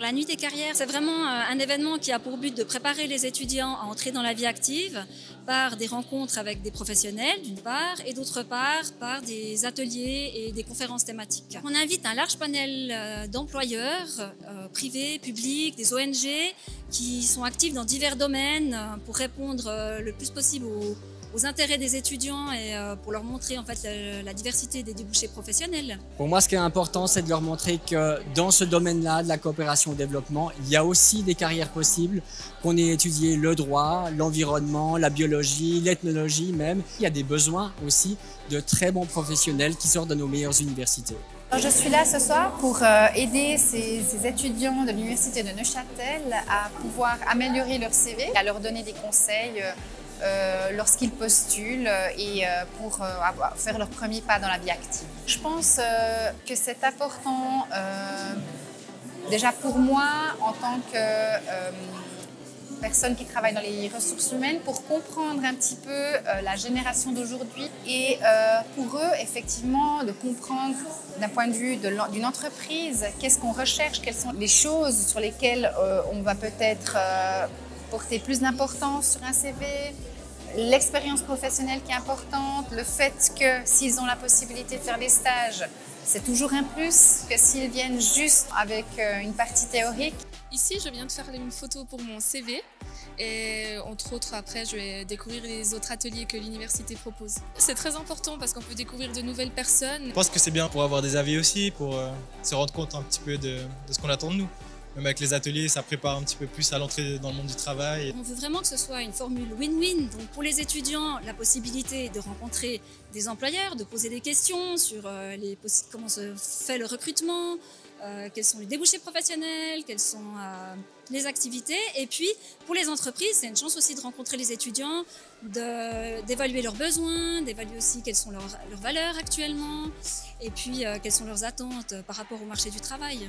La nuit des carrières, c'est vraiment un événement qui a pour but de préparer les étudiants à entrer dans la vie active par des rencontres avec des professionnels d'une part et d'autre part par des ateliers et des conférences thématiques. On invite un large panel d'employeurs privés, publics, des ONG qui sont actifs dans divers domaines pour répondre le plus possible aux intérêts des étudiants et pour leur montrer en fait la diversité des débouchés professionnels. Pour moi, ce qui est important, c'est de leur montrer que dans ce domaine-là, de la coopération au développement, il y a aussi des carrières possibles, qu'on ait étudié le droit, l'environnement, la biologie, l'ethnologie même. Il y a des besoins aussi de très bons professionnels qui sortent de nos meilleures universités. Je suis là ce soir pour aider ces étudiants de l'Université de Neuchâtel à pouvoir améliorer leur CV, à leur donner des conseils lorsqu'ils postulent et pour faire leur premier pas dans la vie active. Je pense que c'est important, déjà pour moi, en tant que personne qui travaille dans les ressources humaines, pour comprendre un petit peu la génération d'aujourd'hui et pour eux, effectivement, de comprendre d'un point de vue d'une entreprise, qu'est-ce qu'on recherche, quelles sont les choses sur lesquelles on va peut-être porter plus d'importance sur un CV, l'expérience professionnelle qui est importante, le fait que s'ils ont la possibilité de faire des stages, c'est toujours un plus que s'ils viennent juste avec une partie théorique. Ici, je viens de faire une photo pour mon CV et entre autres, après, je vais découvrir les autres ateliers que l'université propose. C'est très important parce qu'on peut découvrir de nouvelles personnes. Je pense que c'est bien pour avoir des avis aussi, pour se rendre compte un petit peu de ce qu'on attend de nous. Même avec les ateliers, ça prépare un petit peu plus à l'entrée dans le monde du travail. On veut vraiment que ce soit une formule win-win. Donc pour les étudiants, la possibilité de rencontrer des employeurs, de poser des questions sur comment se fait le recrutement, quels sont les débouchés professionnels, quelles sont les activités. Et puis pour les entreprises, c'est une chance aussi de rencontrer les étudiants, d'évaluer leurs besoins, d'évaluer aussi quelles sont leurs valeurs actuellement, et puis quelles sont leurs attentes par rapport au marché du travail.